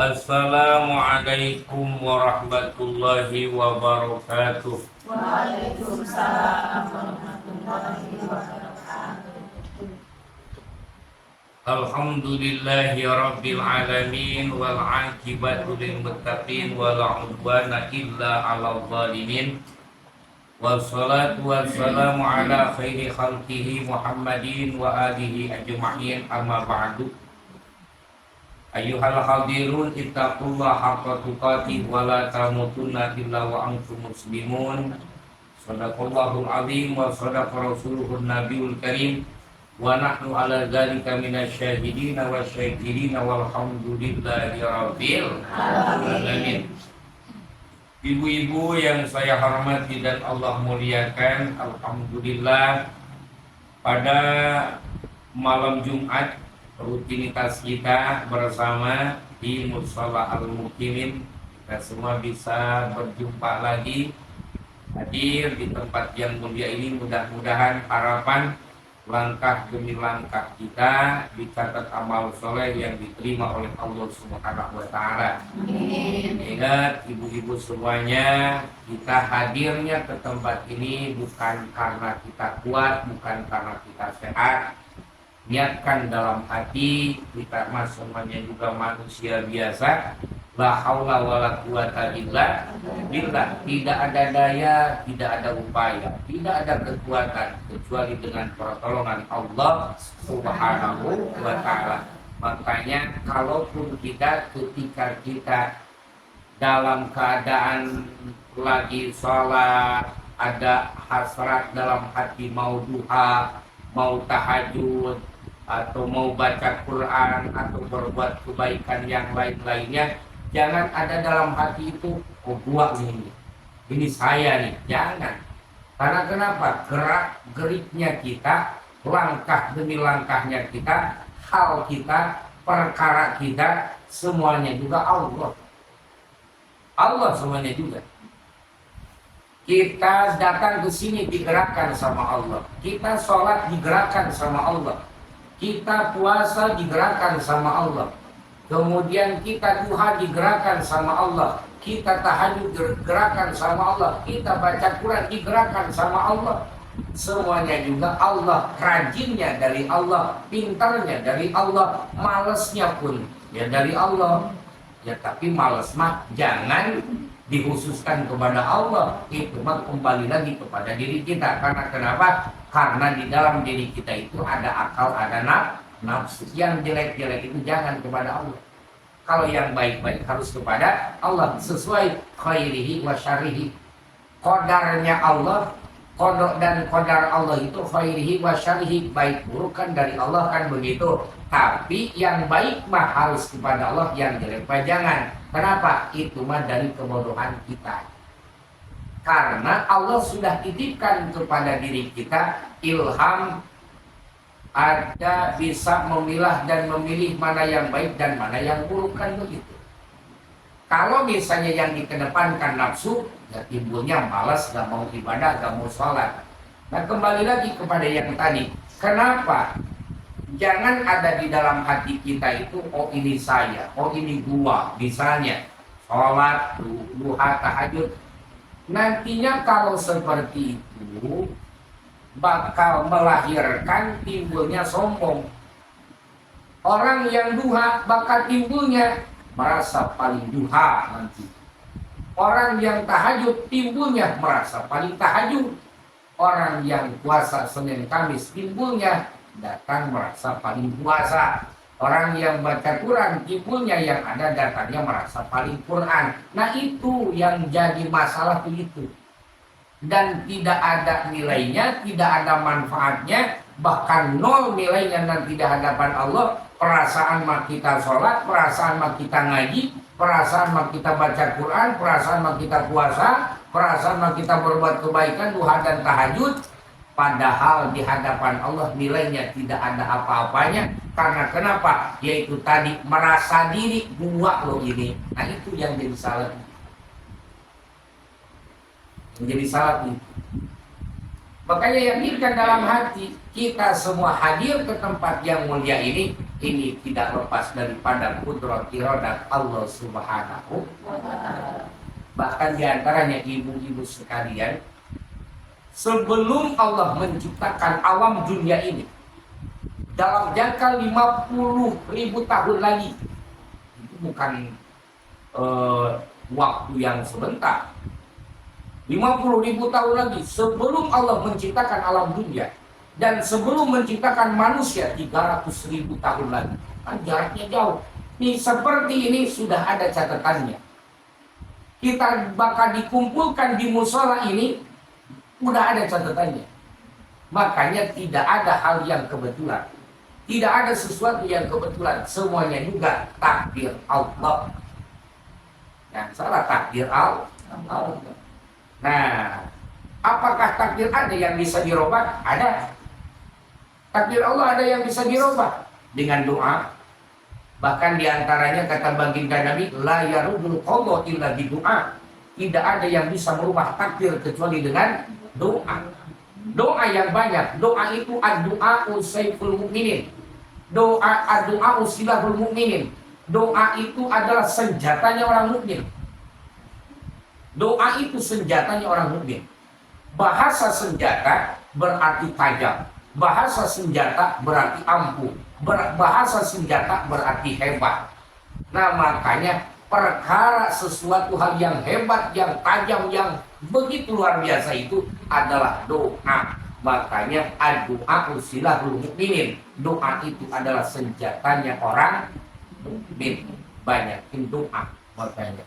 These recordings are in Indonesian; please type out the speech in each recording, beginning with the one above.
Assalamualaikum warahmatullahi wabarakatuh. Waalaikumsalam warahmatullahi wabarakatuh. Alhamdulillahi rabbil alamin wal aqibatu lil muttaqin wala udwana illa 'alal zalimin. Wassalatu wassalamu ala khairi khalqihi Muhammadin wa alihi ajma'in, amma ba'du. Ayyuhal hadirun ittaqullaha haqqa tuqatih wa la tamutunna illa wa antum muslimun. Shadaqallahul azim wa shadaqa rasuluhun nabiyul karim. Wa nahnu ala dzalika minasyahidin wa syakirin walhamdulillahi rabbil alamin. Ibu-ibu yang saya hormati dan Allah muliakan, alhamdulillah pada malam Jumat rutinitas kita bersama di Mushola Al-Mukimin, kita semua bisa berjumpa lagi, hadir di tempat yang mulia ini. Mudah-mudahan harapan langkah demi langkah kita dicatat amal soleh yang diterima oleh Allah Subhanahu wa Ta'ala. Ingat ibu-ibu semuanya, kita hadirnya ke tempat ini bukan karena kita kuat, bukan karena kita sehat. Niatkan dalam hati, kita semuanya juga manusia biasa. La haula wala quwata illa billah. Tidak ada daya, tidak ada upaya, tidak ada kekuatan kecuali dengan pertolongan Allah Subhanahu wa Ta'ala. Makanya kalaupun ketika kita dalam keadaan lagi sholat, ada hasrat dalam hati mau duha, mau tahajud, atau mau baca Quran, atau berbuat kebaikan yang lain-lainnya, jangan ada dalam hati itu, oh gua ini saya nih, jangan. Karena kenapa? Gerak-geriknya kita, langkah demi langkahnya kita, hal kita, perkara kita, semuanya juga Allah. Allah semuanya juga. Kita datang ke sini digerakkan sama Allah. Kita sholat digerakkan sama Allah. Kita puasa digerakkan sama Allah. Kemudian kita duha digerakkan sama Allah. Kita tahajud digerakkan sama Allah. Kita baca Quran digerakkan sama Allah. Semuanya juga Allah. Rajinnya dari Allah, pintarnya dari Allah, malesnya pun ya dari Allah. Ya tapi males mah jangan dikhususkan kepada Allah, itu mah kembali lagi kepada diri kita. Karena kenapa? Karena di dalam diri kita itu ada akal, ada nafsu. Yang jelek-jelek itu jangan kepada Allah. Kalau yang baik-baik harus kepada Allah, sesuai khairihi wa syarihi. Qadarnya Allah, qada dan qadar Allah itu khairihi wa syarihi, baik buruk kan dari Allah, kan begitu. Tapi yang baik mah harus kepada Allah, yang jelek mah jangan. Kenapa? Itu mah dari kebodohan kita. Karena Allah sudah titipkan kepada diri kita ilham, ada bisa memilah dan memilih mana yang baik dan mana yang buruk, kan begitu. Kalau misalnya yang dikedepankan nafsu, ya timbulnya malas, gak mau ibadah, gak mau sholat. Nah kembali lagi kepada yang tadi, kenapa? Jangan ada di dalam hati kita itu, oh ini saya, oh ini gua, misalnya sholat, duha, tahajud. Nantinya kalau seperti itu bakal melahirkan timbulnya sombong. Orang yang duha bakal timbulnya merasa paling duha nanti. Orang yang tahajud timbulnya merasa paling tahajud. Orang yang puasa Senin Kamis timbulnya datang merasa paling puasa. Orang yang baca Quran timbulnya yang ada datangnya merasa paling Quran. Nah itu yang jadi masalah begitu. Dan tidak ada nilainya, tidak ada manfaatnya, bahkan nol nilainya nanti di hadapan Allah. Perasaan mah kita sholat, perasaan mah kita ngaji, perasaan mah kita baca Quran, perasaan mah kita puasa, perasaan mah kita berbuat kebaikan, duha dan tahajud. Padahal di hadapan Allah nilainya tidak ada apa-apanya. Karena kenapa? Yaitu tadi merasa diri, gua loh ini. Nah itu yang jadi salah. Menjadi salah itu. Makanya yakinkan dalam hati, kita semua hadir ke tempat yang mulia ini, ini tidak lepas daripada kudrat iradat Allah Subhanahu wa Ta'ala. Bahkan diantaranya ibu-ibu sekalian, sebelum Allah menciptakan alam dunia ini, dalam jangka 50.000 tahun lagi, itu bukan waktu yang sebentar. 50.000 tahun lagi sebelum Allah menciptakan alam dunia dan sebelum menciptakan manusia 300.000 tahun lagi. Kan jaraknya jauh. Nih seperti ini sudah ada catatannya. Kita bakal dikumpulkan di musola ini udah ada catatannya. Makanya tidak ada hal yang kebetulan. Tidak ada sesuatu yang kebetulan. Semuanya juga takdir Allah. Yang salah takdir Allah. Nah, apakah takdir ada yang bisa dirubah? Ada. Takdir Allah ada yang bisa dirubah dengan doa. Bahkan diantaranya kata baginda Nabi, la yarudul qadha illa bidu'a. Tidak ada yang bisa merubah takdir kecuali dengan doa. Doa yang banyak. Doa itu ad-du'a usayful mu'minin. Doa usilahul mu'minin. Doa itu adalah senjatanya orang mukmin. Doa itu senjatanya orang mukmin. Bahasa senjata berarti tajam. Bahasa senjata berarti ampuh. Bahasa senjata berarti hebat. Nah makanya perkara sesuatu hal yang hebat, yang tajam, yang begitu luar biasa itu adalah doa. Makanya ad-du'a usilahul mu'minin. Doa itu adalah senjatanya orang mukmin. Banyakin doa makanya.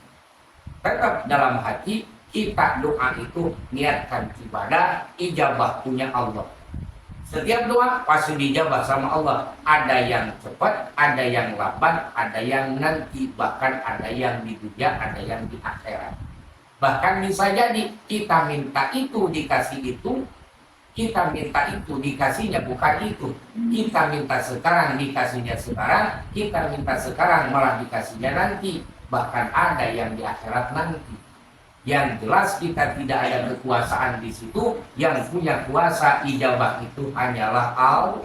Tetap dalam hati kita doa itu niatkan ibadah, ijabah punya Allah. Setiap doa pasti dijabah sama Allah. Ada yang cepat, ada yang lambat, ada yang nanti, bahkan ada yang di dunia, ada yang di akhirat. Bahkan bisa jadi kita minta itu dikasih itu, kita minta itu dikasihnya bukan itu. Kita minta sekarang dikasihnya sekarang, kita minta sekarang malah dikasihnya nanti. Bahkan ada yang di akhirat nanti. Yang jelas kita tidak ada kekuasaan di situ. Yang punya kuasa ijabah itu hanyalah Allah.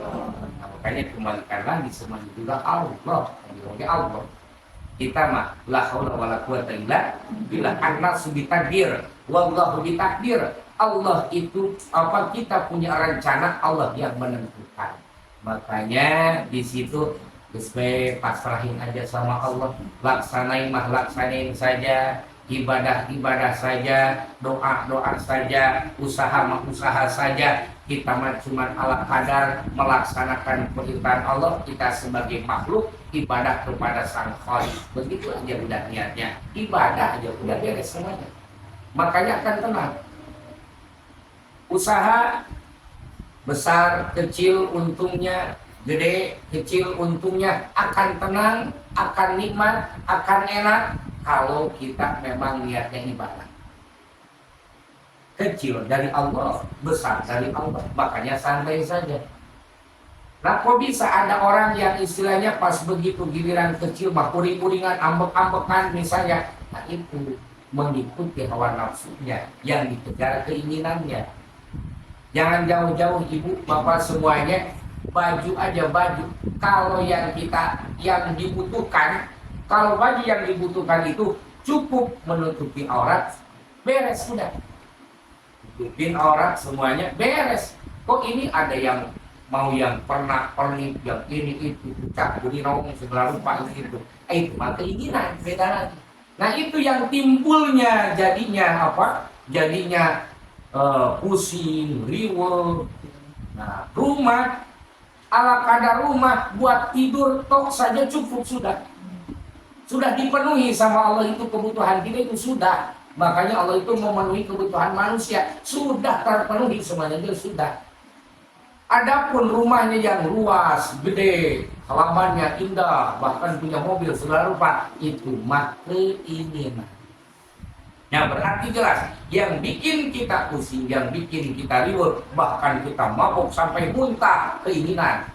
Nah, makanya kembalikan lagi semuanya juga Allah. Allah. Kita mah la haula wala quwata illa billah. An-nasu bitakdir, wallahu bitakdir. Allah itu apa kita punya rencana, Allah yang menentukan. Makanya di situ pasrahin aja sama Allah, laksanain saja, ibadah saja, doa saja, usaha saja. Kita cuma ala kadar melaksanakan perintah Allah. Kita sebagai makhluk ibadah kepada Sang Khalik. Begitu aja udah niatnya, ibadah aja udah beres semuanya. Makanya akan tenang. Usaha besar kecil untungnya, gede, kecil untungnya akan tenang, akan nikmat, akan enak kalau kita memang niatnya ibadah. Kecil dari Allah, besar dari Allah, makanya santai saja. Nah kok bisa ada orang yang istilahnya pas begitu giliran kecil mah uring-uringan, ambek-ambekan misalnya. Nah itu mengikuti hawa nafsunya yang dikejar keinginannya. Jangan jauh-jauh ibu, bapak semuanya baju aja baju. Kalau yang dibutuhkan, kalau baju yang dibutuhkan itu cukup menutupi aurat, beres sudah. Tutupin aurat semuanya beres. Kok ini ada yang mau yang pernik, yang ini itu, cak budi naung segala rupa itu. Itu mah keinginan beda lagi. Nah itu yang timbulnya jadinya apa? Jadinya pusing, riweuh. Nah, rumah ala kadar rumah buat tidur tok saja cukup sudah. Sudah dipenuhi sama Allah itu kebutuhan kita itu sudah. Makanya Allah itu memenuhi kebutuhan manusia. Sudah terpenuhi semuanya itu sudah. Adapun rumahnya yang luas, gede, halamannya indah, bahkan punya mobil segala rupa, itu mah keinginan. Yang berarti jelas, yang bikin kita pusing, yang bikin kita ribut, bahkan kita mabuk sampai muntah, keinginan.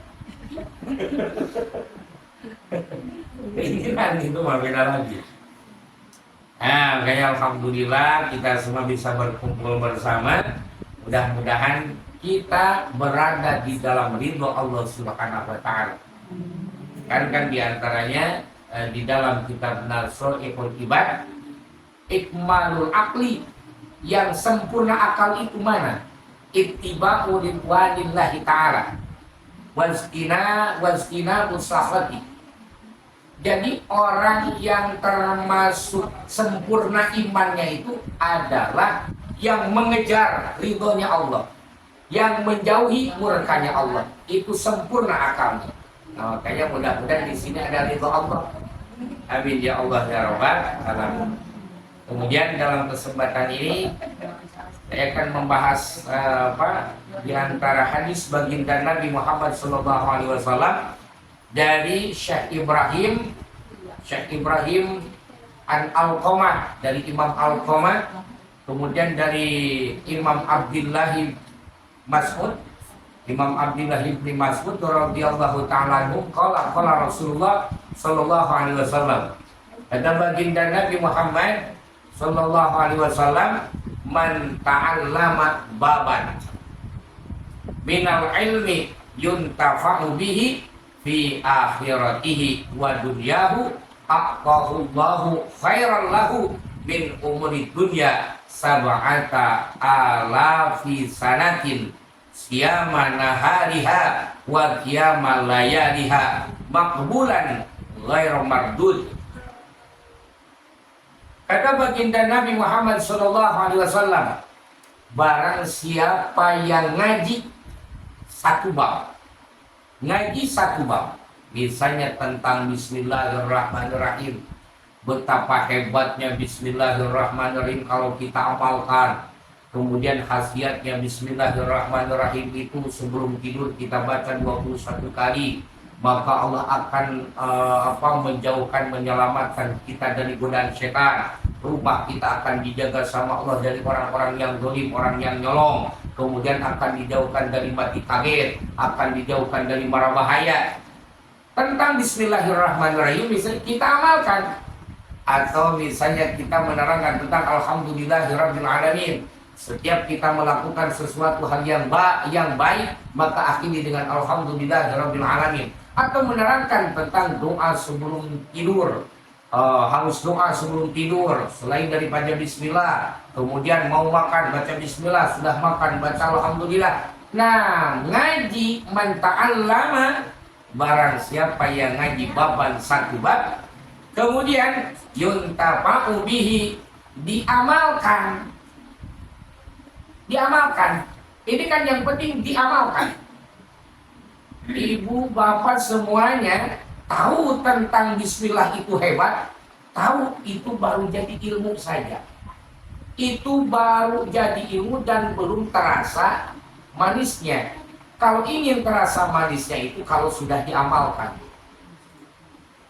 Keinginan itu mah beda lagi. Nah, kayak alhamdulillah kita semua bisa berkumpul bersama. Mudah-mudahan kita berada di dalam ridho Allah Subhanahu wa Ta'ala. Kan diantaranya di dalam kitab Nasro'ul Ibad, ikmalul akli, yang sempurna akal itu mana? Ittiba'u ridwanillahi ta'ala wazkina usahati. Jadi orang yang termasuk sempurna imannya itu adalah yang mengejar ridhonya Allah, yang menjauhi murkanya Allah. Itu sempurna akalnya. Nah, makanya mudah-mudahan di sini ada ridho Allah. Amin ya Allah ya Rabbal alamin. Kemudian dalam kesempatan ini saya akan membahas di antara hadis baginda Nabi Muhammad SAW dari Syekh Ibrahim Al-Alqamah, dari Imam Al-Alqamah, kemudian dari Imam Abdullah bin Mas'ud radhiyallahu ta'ala anhu, qala Rasulullah sallallahu alaihi wasallam. Kata baginda Nabi Muhammad sallallahu alaihi wasallam, man ta'allama baban minal ilmi yuntafa'u bihi fi akhiratihi wa dunyahu aqahullahu khairan lahu min umuri dunya sab'ata alafi sanatin siyama nahariha wa qiyama layaliha maqbulan ghairu mardud. Kata baginda Nabi Muhammad SAW, barang siapa yang ngaji satu bab, misalnya tentang Bismillahirrahmanirrahim, betapa hebatnya Bismillahirrahmanirrahim kalau kita amalkan. Kemudian khasiatnya Bismillahirrahmanirrahim itu sebelum tidur kita baca 21 kali, maka Allah akan menjauhkan, menyelamatkan kita dari godaan setan. Rumah kita akan dijaga sama Allah dari orang-orang yang zalim, orang yang nyolong. Kemudian akan dijauhkan dari mati kaget, akan dijauhkan dari mara bahaya. Tentang Bismillahirrahmanirrahim misalnya kita amalkan, atau misalnya kita menerangkan tentang Alhamdulillahirabbil alamin. Setiap kita melakukan sesuatu hal yang baik, maka akhiri dengan Alhamdulillahirabbil alamin. Atau menerangkan tentang doa sebelum tidur, harus doa sebelum tidur selain daripada bismillah. Kemudian mau makan baca bismillah, sudah makan baca alhamdulillah. Nah, ngaji man ta'allama, barang siapa yang ngaji baban satu bab, kemudian yuntafa'u bihi, diamalkan. Ini kan yang penting diamalkan. Ibu bapak semuanya tahu tentang bismillah itu hebat, tahu itu baru jadi ilmu saja. Itu baru jadi ilmu dan belum terasa manisnya. Kalau ingin terasa manisnya itu kalau sudah diamalkan.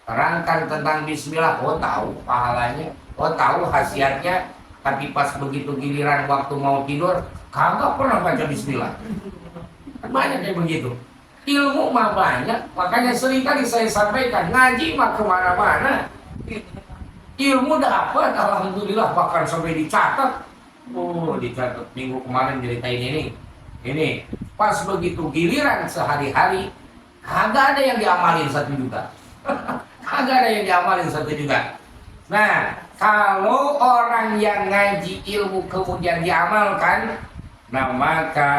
Terangkan tentang bismillah, oh tahu pahalanya, oh tahu khasiatnya, tapi pas begitu giliran waktu mau tidur, kagak pernah baca bismillah. Banyak yang begitu. Ilmu mah banyak, makanya seringkali saya sampaikan, ngaji mah kemana-mana. Ilmu dapat, alhamdulillah, bahkan sampai dicatat. Oh, dicatat minggu kemarin ceritain ini. Pas begitu giliran sehari-hari, kagak ada yang diamalin 1 juta. Kagak ada yang diamalin 1 juta. Nah, kalau orang yang ngaji ilmu kemudian diamalkan, nah maka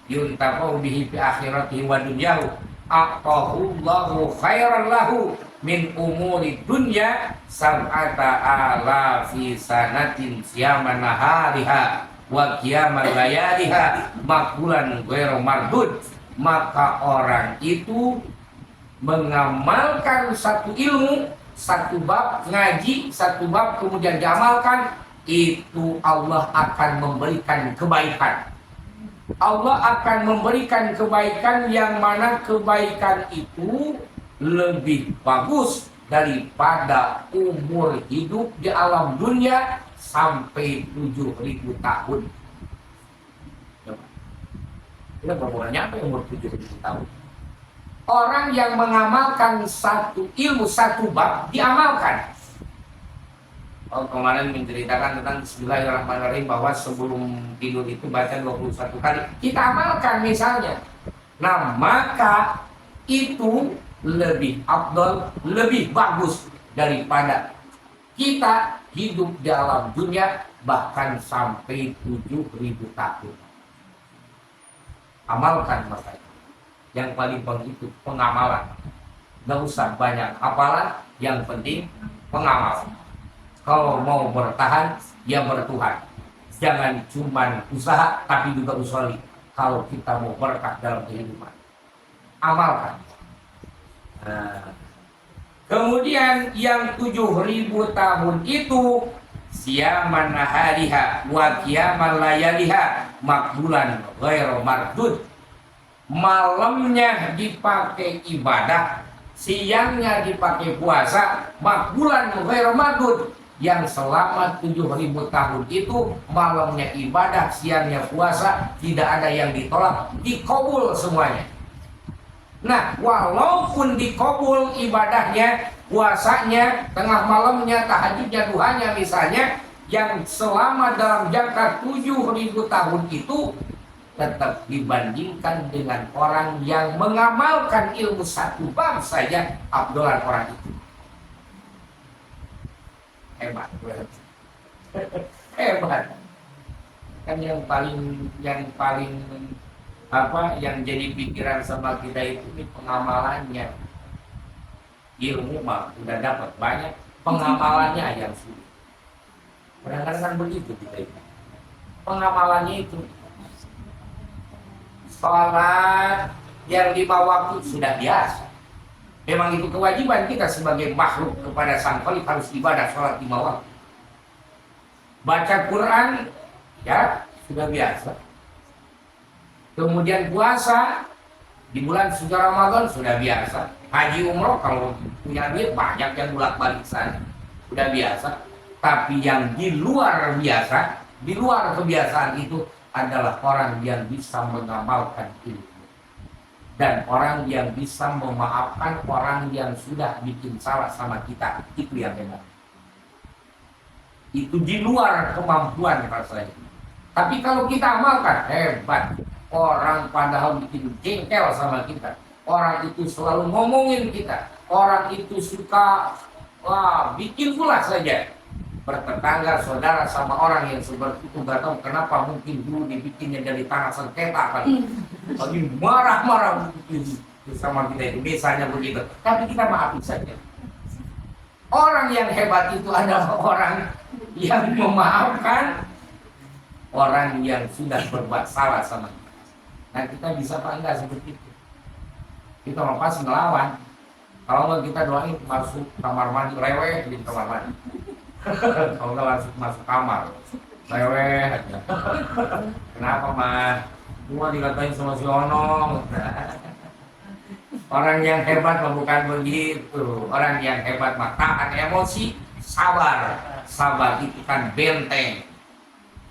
yuntafa'u bihi fi akhiratihi wa dunyahu aqahullahu khairan lahu min umuri dunya sab'ata alafi sanatin siyaman nahariha wa qiyamal layaliha maqbulan ghairu mardud. Maka orang itu mengamalkan satu ilmu, satu bab, ngaji satu bab kemudian diamalkan, itu Allah akan memberikan kebaikan. Allah akan memberikan kebaikan yang mana kebaikan itu lebih bagus daripada umur hidup di alam dunia sampai 7.000 tahun. Kita berapa umur 7.000 tahun? Orang yang mengamalkan satu ilmu, satu bab, diamalkan. Kemarin menceritakan tentang Bismillahirrahmanirrahim, bahwa sebelum tidur itu baca 21 kali. Kita amalkan misalnya. Nah, maka itu lebih afdal, lebih bagus daripada kita hidup dalam dunia bahkan sampai 7.000 tahun. Amalkan makanya. Yang paling penting itu pengamalan. Gak usah banyak hafalan, yang penting pengamalan. Kalau mau bertahan, ya bertuhan. Jangan cuma usaha, tapi juga usoli. Kalau kita mau berkah dalam kehidupan, amalkan. Nah, kemudian yang 7.000 tahun itu siaman nahariha wa qiyaman layaliha makbulan ghairu mardud. Malamnya dipakai ibadah, siangnya dipakai puasa, makbulan ghairu mardud. Yang selama 7.000 tahun itu malamnya ibadah, siangnya puasa, tidak ada yang ditolak, dikabul semuanya. Nah, walaupun dikabul ibadahnya, puasanya, tengah malamnya, tahajudnya, duhanya misalnya, yang selama dalam jangka 7.000 tahun itu tetap dibandingkan dengan orang yang mengamalkan ilmu satu bab saja, abdolan orang itu. Hebat. Hebat. Kan yang paling apa yang jadi pikiran sama kita itu pengamalannya. Ilmu mah udah dapat banyak, pengamalannya yang sulit. Kadang-kadang kan begitu kita itu. Pengamalannya itu sholat yang 5 waktu sudah biasa. Memang itu kewajiban kita sebagai makhluk kepada Sang Khalik, harus ibadah sholat 5 waktu. Baca Quran ya sudah biasa. Kemudian puasa di bulan suci Ramadan sudah biasa. Haji umroh kalau punya duit banyak yang bolak-balik sana, sudah biasa. Tapi yang di luar biasa, di luar kebiasaan itu adalah orang yang bisa mengamalkan ilmu dan orang yang bisa memaafkan orang yang sudah bikin salah sama kita. Itu yang hebat. Itu di luar kemampuan rasanya. Tapi kalau kita amalkan, hebat. Orang padahal bikin jengkel sama kita, orang itu selalu ngomongin kita, orang itu suka bikin pula saja. Bertetangga, saudara sama orang yang seperti itu, gak tahu kenapa, mungkin dulu dibikinnya dari tanah sengketa kali. Lagi marah-marah sama kita itu, misalnya begitu. Tapi kita maafin saja. Orang yang hebat itu adalah orang yang memaafkan orang yang sudah berbuat salah sama kita. Nah, kita bisa apa enggak seperti itu? Kita mau pasti ngelawan. Kalau enggak kita doain masuk kamar mandi, leweh di kamar mandi. Kalau enggak masuk kamar, leweh aja. Kenapa mah? Cuma dikatain sama si Ono. Orang yang hebat mah bukan begitu. Orang yang hebat mah tahan emosi, sabar. Sabar itu kan benteng.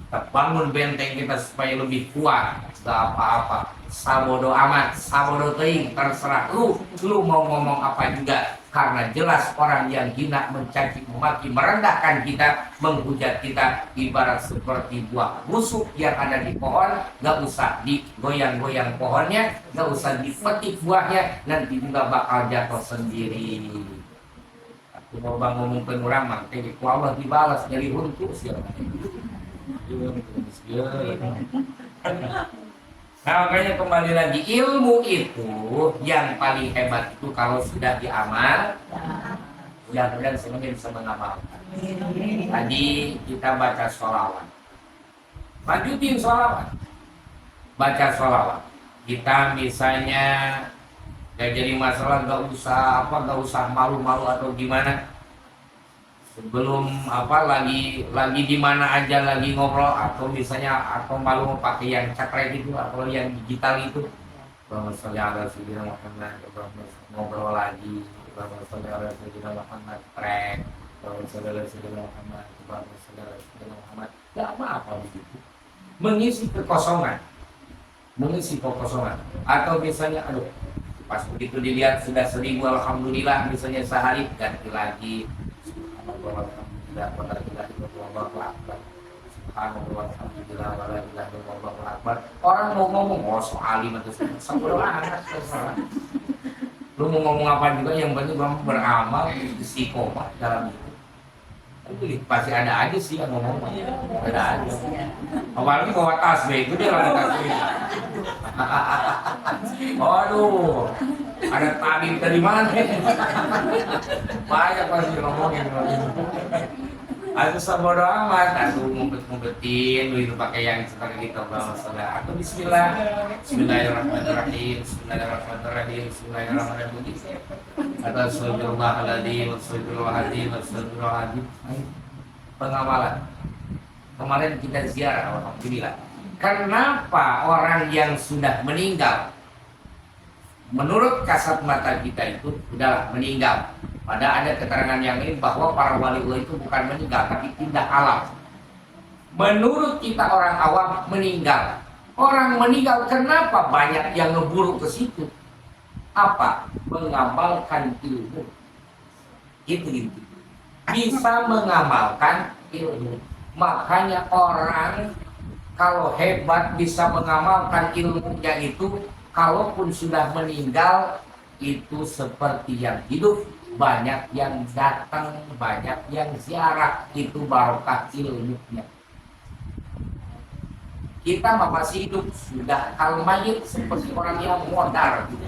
Kita bangun benteng kita supaya lebih kuat. Gak apa-apa, sabodo amat, sabodo teing, terserah lu mau ngomong apa juga, karena jelas orang yang hina, mencaci, memaki, merendahkan kita, menghujat kita, ibarat seperti buah busuk yang ada di pohon. Gak usah digoyang-goyang pohonnya, gak usah dipetik buahnya, nanti juga bakal jatuh sendiri. Aku mau ngomong penurang mah, ku Allah dibalas dari runtuh siapa. Nah, makanya kembali lagi, ilmu itu yang paling hebat itu kalau sudah diamal, mudah-mudahan semuanya bisa mengamalkan. Tadi kita baca sholawat, lanjutin sholawat, baca sholawat. Kita misalnya gak jadi masalah, gak usah malu-malu atau gimana. Sebelum lagi di mana aja lagi ngobrol atau misalnya atau malu pakai yang cakre gitu atau yang digital itu, misalnya ngobrol lagi, misalnya track, Muhammad, nggak apa-apa begitu. Mengisi kekosongan, atau misalnya pas begitu dilihat sudah 1.000, alhamdulillah, misalnya sehari ganti lagi. Orang mau ngomong so alim atau Lu mau ngomong apa juga yang penting kamu beramal istiqomah dalam itu. Tapi pasti ada aja sih yang ngomong, ada aja. Apalagi bawa tasbih itu dia lagi tasbih. Waduh, ada tabib dari mana? Banyak pasti ngomongin. Aku sabar amat, aku ngumpet-ngumpetin, lu itu pakai yang seperti kita bawa saudara. Aku Bismillah, Bismillahirrahmanirrahim, Bismillahirrahmanirrahim, Bismillahirrahmanirrahim. Kata Astagfirullahaladzim, Astagfirullahaladzim, Astagfirullahaladzim. Pengamalan. Kemarin kita ziarah, alhamdulillah. Kenapa orang yang sudah meninggal, menurut kasat mata kita itu sudah meninggal? Pada ada keterangan yang lain bahwa para wali Allah itu bukan meninggal, tapi pindah alam. Menurut kita orang awam meninggal. Orang meninggal kenapa banyak yang ngeburu ke situ? Apa? Mengamalkan ilmu. Itu gitu. Bisa mengamalkan ilmu. Makanya orang kalau hebat bisa mengamalkan ilmunya itu, kalaupun sudah meninggal itu seperti yang hidup. Banyak yang datang, banyak yang ziarah, itu barokah ilmunya. Kita masih hidup sudah kal mayit seperti orang yang modar gitu.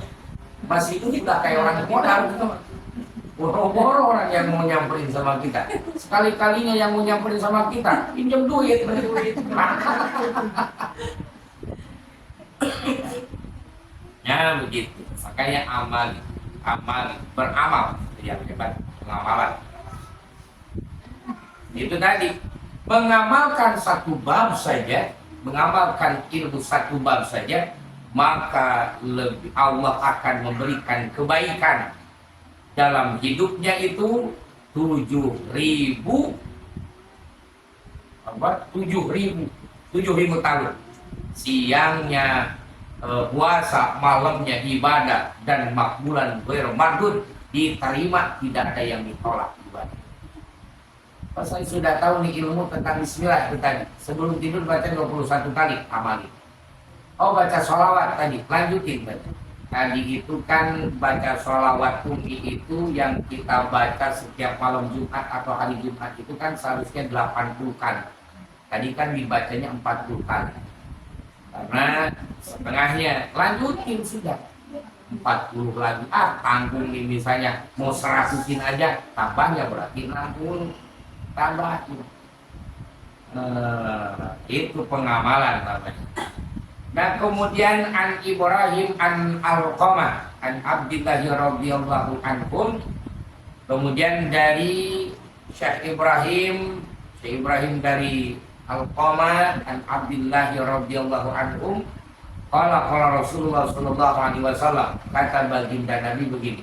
Masih hidup sudah kayak orang yang modar gitu. Boro-boro orang yang mau nyamperin sama kita. Sekali-kalinya yang mau nyamperin sama kita, pinjam duit, ya begitu. Makanya amal, beramal yang hebat, pengamalan. Itu tadi, mengamalkan satu bab saja, mengamalkan ilmu satu bab saja, maka lebih Allah akan memberikan kebaikan dalam hidupnya itu 7.000 tahun. Siangnya puasa, malamnya ibadah, dan makbulan ghairu mardud, diterima, tidak ada yang ditolak ibadah. Saya sudah tahu nih ilmu tentang bismillah itu tadi. Sebelum tidur baca 21 kali, amali. Oh, baca sholawat tadi, lanjutin baca. Tadi itu kan baca sholawat umi itu yang kita baca setiap malam Jumat atau hari Jumat itu kan seharusnya 80 kali. Tadi kan dibacanya 40 kali. Karena setengahnya, lanjutin sudah 40 lagi. Tanggung nih misalnya mau 100-in aja, tambahnya berarti 60, tambahin. Itu pengamalan namanya. Nah kemudian an Ibrahim an Alqamah an Abdillah radhiyallahu anhum. Kemudian dari Syekh Ibrahim dari Alqamah an Abdillah radhiyallahu anhum. Qala Rasulullah sallallahu alaihi wasallam, kata baginda Nabi begini.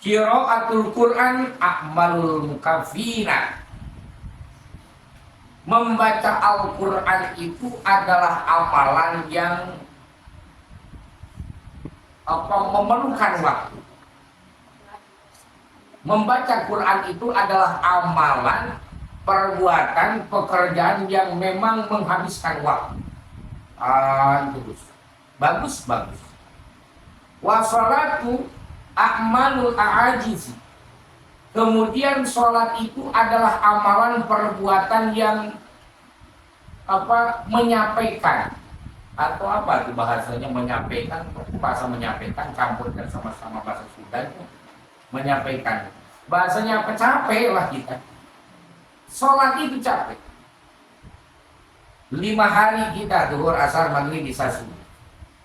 Qiraatul Quran a'malul mukaffina. Membaca Al-Quran itu adalah amalan yang memerlukan waktu. Membaca Quran itu adalah amalan, perbuatan, pekerjaan yang memang menghabiskan waktu. Bagus. Wa sholatu a'malul a'ajizi. Kemudian sholat itu adalah amalan perbuatan yang menyampaikan, atau apa itu bahasanya, menyampaikan, bahasa menyampaikan campurkan sama-sama bahasa Sunda, menyampaikan. Bahasanya apa? Capek lah kita. Sholat itu capek. 5 hari kita zuhur, asar, maghrib, isya, subuh.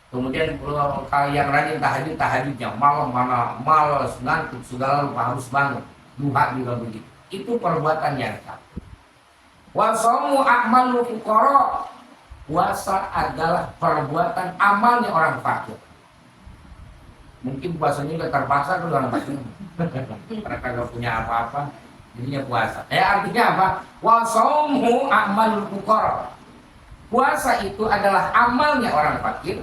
Kemudian kalau yang rajin tahajudnya malam mana malas, ngantuk, segala lupa harus bangun. Duha juga begitu. Itu perbuatan yang capek. Wa shaumu a'malul fuqara. Puasa adalah perbuatan amalnya orang fakir. Mungkin puasanya udah terpaksa kalau orang fakir. Karena kagak punya apa-apa, jadinya puasa. Artinya apa? Wa shaumu a'malul fuqara. Puasa itu adalah amalnya orang fakir.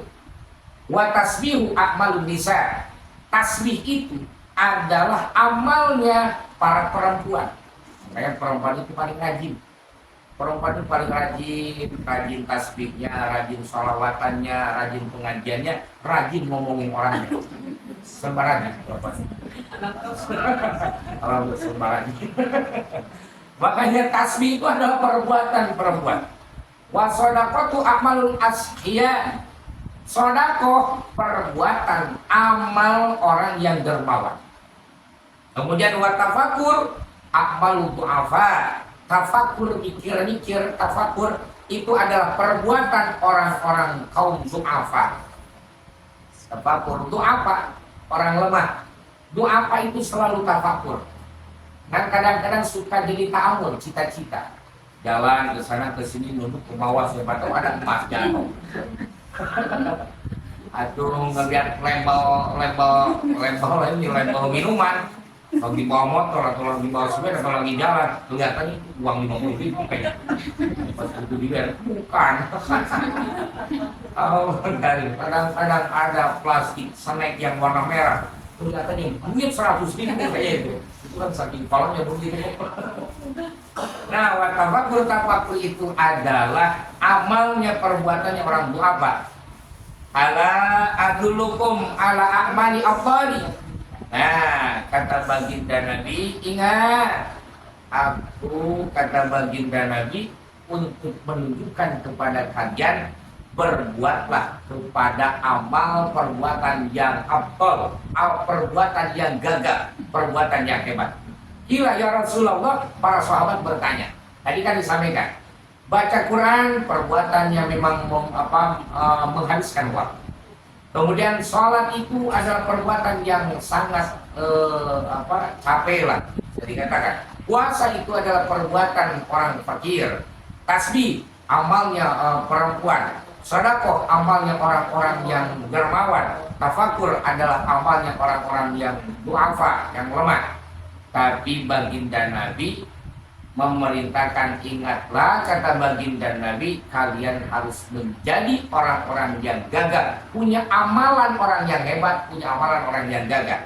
Wa tasbihu a'malun nisa. Tasbih itu adalah amalnya para perempuan. Makanya perempuan itu paling rajin. Perempuan itu paling rajin, rajin tasbihnya, rajin sholawatannya, rajin pengajiannya, rajin ngomongin orangnya. Sembarangan perempuan. Kalau sembarangan. Makanya tasbih itu adalah perbuatan perempuan. Wa shadaqatu amalul asqiya. Sodakoh perbuatan amal orang yang dermawan. Kemudian wa tafakur amalul du'afa. Tafakur, mikir-mikir, tafakur itu adalah perbuatan orang-orang kaum du'afa. Tafakur du'afa, orang lemah. Du'afa itu selalu tafakur. Dan kadang-kadang suka jadi ta'amul, cita-cita. Jalan ke sana ke sini nunduk ke bawah, siapa tahu ada emas jatuh. Aduh ngeliat label minuman. Kalau di bawah motor atau di bawah sepeda atau lagi jalan, kelihatannya uang 50.000 kayaknya. Pas itu dilihat, bukan. Oh, kadang-kadang ada plastik snack yang warna merah, kelihatannya duit 100.000 kayaknya itu. Itu kan saking kolonnya begitu. Nah, tafakur itu adalah amalnya, perbuatannya orang du'afa. Ala adulukum ala a'mali afdali. Nah, kata baginda Nabi, ingat, aku kata baginda Nabi untuk menunjukkan kepada kalian, berbuatlah kepada amal perbuatan yang afdal, perbuatan yang gagah, perbuatan yang hebat. Gila ya Rasulullah, para sahabat bertanya. Tadi kan disampaikan, baca Quran perbuatannya memang menghabiskan waktu. Kemudian sholat itu adalah perbuatan yang sangat capek lah, bisa dikatakan. Puasa itu adalah perbuatan orang fakir. Tasbih amalnya perempuan. Sedekah amalnya orang-orang yang dermawan. Tafakur adalah amalnya orang-orang yang du'afa, yang lemah. Tapi baginda Nabi memerintahkan, ingatlah kata baginda Nabi, kalian harus menjadi orang-orang yang gagah, punya amalan orang yang hebat, punya amalan orang yang gagah.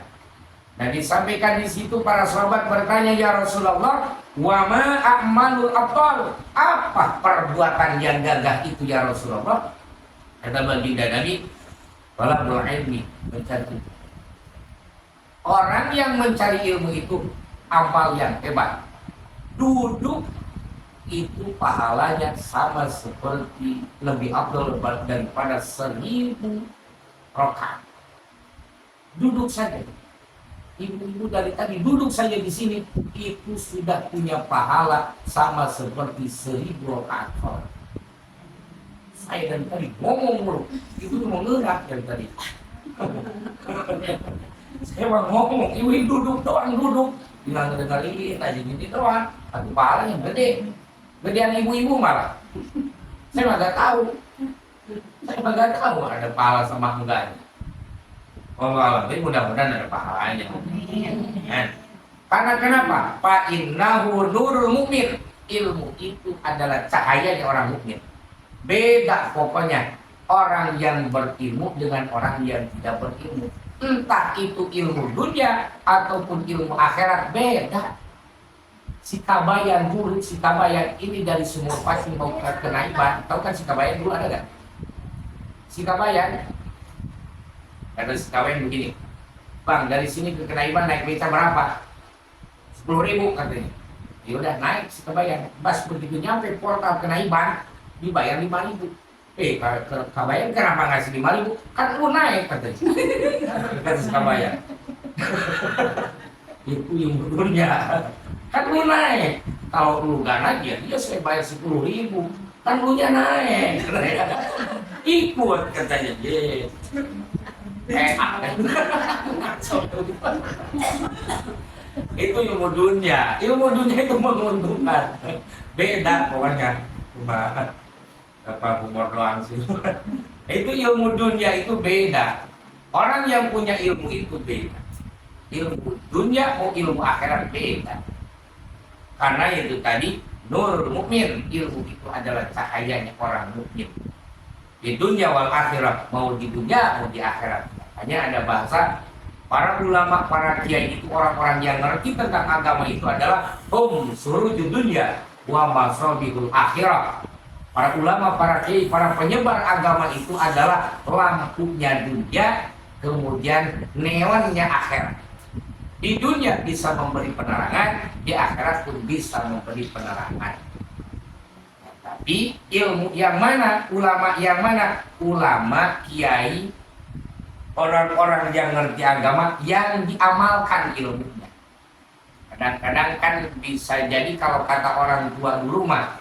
Nah, disampaikan di situ para sahabat bertanya, ya Rasulullah, wa ma a'malul abtal? Apa perbuatan yang gagah itu ya Rasulullah? Kata baginda Nabi, talabul ilmi, mencari. Orang yang mencari ilmu itu amal yang hebat. Duduk itu pahalanya sama seperti lebih afdal daripada 1000 rakaat. Duduk saja. Ibu-ibu dari tadi duduk saja di sini itu sudah punya pahala sama seperti 1000 rakaat. Saya dari tadi ngomong mulu, itu mau ngerak dari tadi. Saya mau ngomong, ibu duduk doang duduk. Bilang dengerin aja gini doang, tapi pahala yang gede, gedean ibu-ibu malah. Saya mah gak tahu, ada pahala sama enggaknya. Oh, tapi mudah-mudahan ada pahalanya. Karena kenapa? Fa innahu nurul mukmin. Ilmu itu adalah cahayanya orang mukmin. Beda pokoknya orang yang berilmu dengan orang yang tidak berilmu. Entah itu ilmu dunia ataupun ilmu akhirat, beda. Si Kabayan dulu, si Kabayan ini dari Sumur Pasti mau ke Kenaiban. Tahu kan si Kabayan dulu ada gak? Si Kabayan, kata si Kabayan begini, Bang, dari sini ke Kenaiban naik beca berapa? 10.000 katanya. Yaudah naik si Kabayan. Pas begitu nyampe portal Kenaiban, dibayar 5.000. Kabayan kenapa ngasih 5.000? Kan lu naik katanya. Kata si Kabayan. Itu yang betulnya. Kan lu naik. Kalau lu gak naik ya dia saya bayar 10.000. Kan lu nya naik. Ikut katanya. Itu ilmu dunia. Ilmu dunia itu menguntungkan. Beda pokoknya. Humor doang sih. Itu ilmu dunia itu beda. Orang yang punya ilmu itu beda. Ilmu dunia mau ilmu akhirat beda. Karena itu tadi nur mukmin, ilmu itu adalah cahayanya orang mukmin. Di dunia wal akhirat, mau di dunia mau di akhirat. Hanya ada bahasa para ulama, para kiai itu orang-orang yang ngerti tentang agama itu adalah suruh di dunia wa masabihul akhirah. Para ulama, para kiai, para penyebar agama itu adalah lampunya dunia, kemudian neonnya akhirat. Di dunia bisa memberi penerangan, di akhirat pun bisa memberi penerangan. Tapi ilmu yang mana? Ulama yang mana? Ulama, kiai, orang-orang yang ngerti agama, yang diamalkan ilmunya. Kadang-kadang kan bisa jadi kalau kata orang tua dulu mah,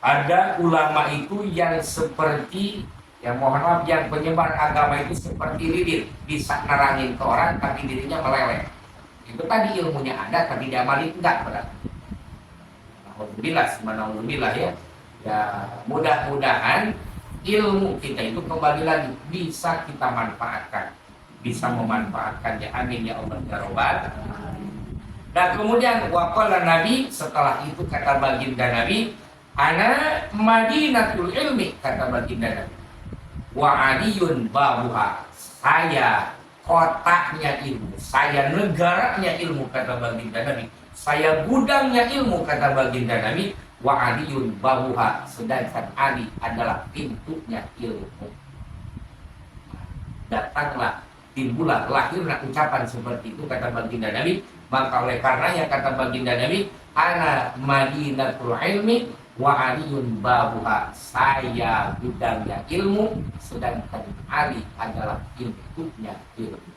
ada ulama itu yang seperti, yang mohon maaf, yang penyebar agama itu seperti lilin, bisa nerangin ke orang tapi dirinya meleleh. Itu tadi ilmunya ada tapi diamali enggak berarti. Alhamdulillah ya. Ya mudah-mudahan ilmu kita itu kembali lagi bisa kita manfaatkan, bisa memanfaatkannya. Amin ya Allah ya Rabbal. Nah kemudian waqala Nabi, setelah itu kata baginda Nabi, ana madinatul ilmi, kata baginda Nabi, wa aliyun babuha, saya kotaknya ilmu, saya negaranya ilmu, kata baginda Nabi, saya gudangnya ilmu, kata baginda Nabi, wa aliyun babuha, sedangkan Ali adalah pintunya ilmu. Datanglah, timbullah, lahirlah ucapan seperti itu, kata baginda Nabi. Maka oleh karenanya kata baginda Nabi, ana madinatul ilmi wa aliyun babuha, saya gudangnya ilmu, sedangkan Ali adalah pintunya ilmu.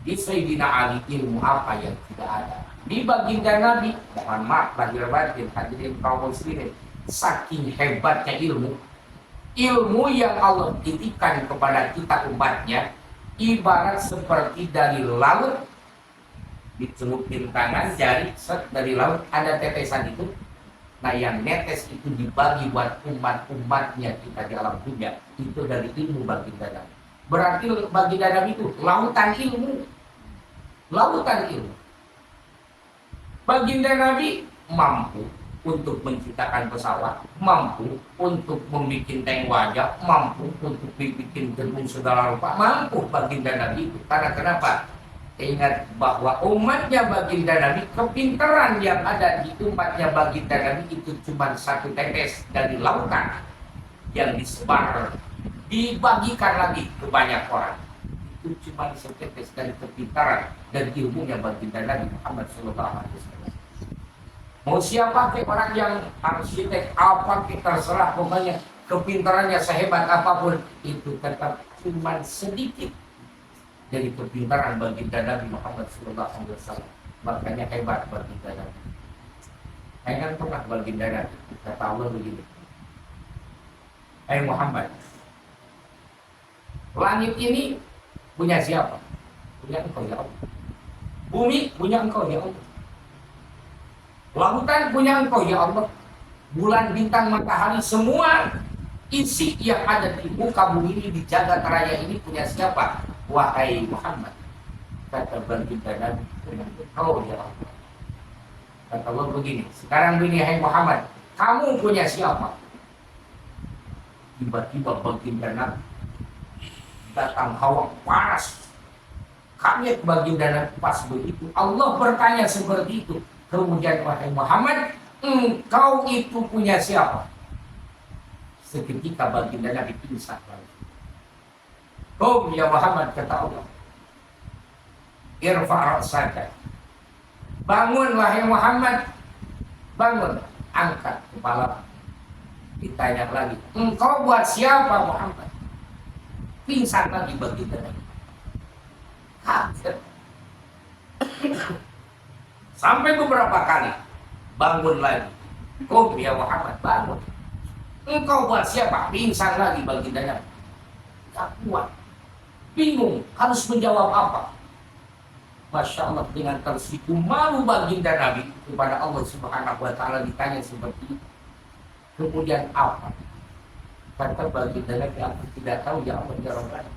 Di Sayyidina Ali ilmu apa yang tidak ada? Di baginda Nabi, mohon maaf lahir batin hadirin kaum muslimin, saking hebatnya ilmu yang Allah titipkan kepada kita umatnya, ibarat seperti dari laut dicelupin tangan jari, set dari laut ada tetesan itu. Nah yang netes itu dibagi buat umat-umatnya kita di alam dunia, itu dari ilmu baginda Nabi. Berarti baginda Nabi itu lautan ilmu, lautan ilmu. Baginda Nabi mampu untuk menciptakan pesawat, mampu untuk membuat tank wajah, mampu untuk bikin gedung segala rupa, mampu baginda Nabi itu. Karena kenapa? Ingat bahwa umatnya baginda Nabi, kepintaran yang ada di umatnya baginda Nabi itu cuma satu tetes dari lautan yang disebar, dibagikan lagi ke banyak orang. Itu cuma setetes dari kepintaran dan ilmunya baginda Nabi Muhammad SAW. Mau siapa ke orang yang arsitek apa kita terserah, pokoknya kepintarannya sehebat apapun itu tetap cuma sedikit dari kepintaran baginda Nabi Muhammad SAW. Makanya hebat baginda Nabi. Saya kan pernah baginda Nabi, kata Allah begini, hai Muhammad, langit ini punya siapa? Punya engkau ya Allah. Bumi punya engkau ya Allah. Lautan punya engkau ya Allah. Bulan, bintang, matahari, semua isi yang ada di muka bumi ini, di jagat raya ini punya siapa? Wahai Muhammad, kata baginda Nabi, punya engkau ya Allah. Kata Allah begini, sekarang begini, hai Muhammad, kamu punya siapa? Tiba-tiba baginda Nabi datang hawa panas, kaget baginda Nabi pas begitu. Allah bertanya seperti itu. Kemudian wahai Muhammad, engkau itu punya siapa? Seketika baginda Nabi pingsan lagi. Oh ya Muhammad, kata Allah, irfa' ra'saka, bangun wahai Muhammad, bangun, angkat kepala. Ditanya lagi, engkau buat siapa Muhammad? Pingsan lagi baginda Nabi. Kaget. Sampai beberapa kali bangun lagi. Oh ya Muhammad, bangun. Engkau buat siapa? Pingsan lagi baginda Nabi. Tak kuat, bingung harus menjawab apa. Masya Allah, dengan tersipu malu baginda Nabi kepada Allah Subhanahu wa Ta'ala ditanya seperti itu. Kemudian apa? Kata baginda Nabi, aku tidak tahu ya Allah ya Rabbana.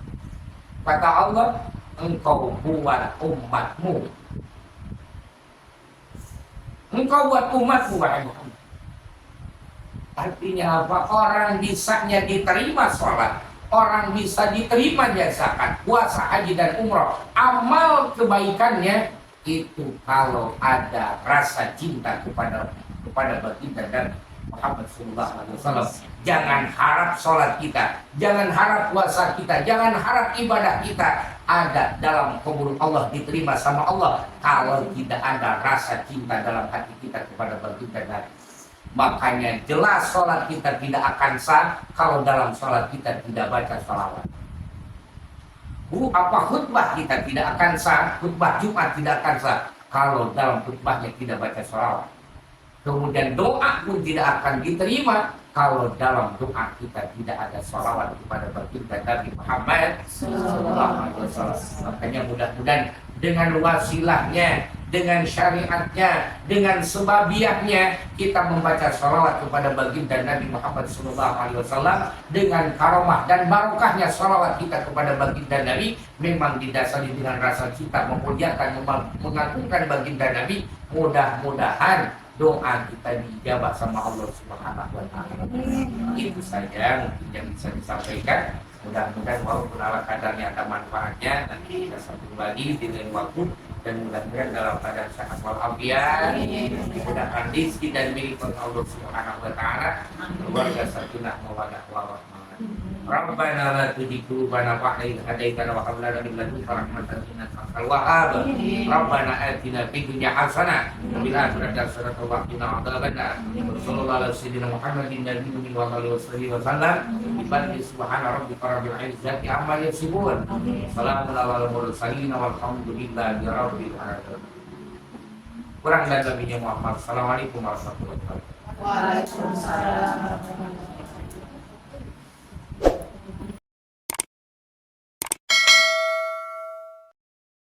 Kata Allah, engkau buat umatmu. Engkau buat umatmu wahai Muhammad. Artinya apa? Orang bisanya diterima sholat, orang bisa diterima zakat, puasa, haji dan umrah. Amal kebaikannya itu kalau ada rasa cinta kepada kepada baginda Nabi Muhammad SAW. Jangan harap sholat kita, jangan harap puasa kita, jangan harap ibadah kita ada dalam kubur Allah, diterima sama Allah kalau tidak ada rasa cinta dalam hati kita kepada baginda Nabi. Makanya jelas sholat kita tidak akan sah kalau dalam sholat kita tidak baca sholawat. Khutbah kita tidak akan sah, khutbah Jumat tidak akan sah kalau dalam khutbahnya tidak baca sholawat. Kemudian doa pun tidak akan diterima kalau dalam doa kita tidak ada sholawat kepada baginda Nabi Muhammad SAW. Makanya mudah-mudahan dengan wasilahnya, dengan syariatnya, dengan sebabiahnya kita membaca sholawat kepada baginda Nabi Muhammad SAW, dengan karomah dan barokahnya sholawat kita kepada baginda Nabi memang didasari dengan rasa cinta memuliakan, mengagungkan baginda Nabi. Mudah-mudahan doa kita dijabah sama Allah Subhanahu wa Ta'ala. Itu saja mungkin yang bisa disampaikan. Mudah-mudahan walaupun ala kadarnya ada manfaatnya, nanti kita sambung lagi dengan waktu, dan mudah-mudahan dalam keadaan sehat walafiat, dimudahkan rezeki dan milik Allah Subhanahu wa Ta'ala, keluarga sakinah mawaddah warahmah. Rabbana la tuzigh qulubana ba'da idh hadaytana wa hab lana min ladunka rahmatan innaka antal wahhab. Rabbana atina fid dunya hasanah wa fil akhirati hasanah wa qina adzabannar. Sallallahu alaihi wasallam Muhammadin nabiyyi wa alihi wasallam. Bi subhana rabbika rabbil izzati amma yasifun. Salamun alal mursalin walhamdulillahi rabbil alamin. Kurang dan lebihnya Muhammad. Assalamualaikum warahmatullahi wabarakatuh. Waalaikumsalam.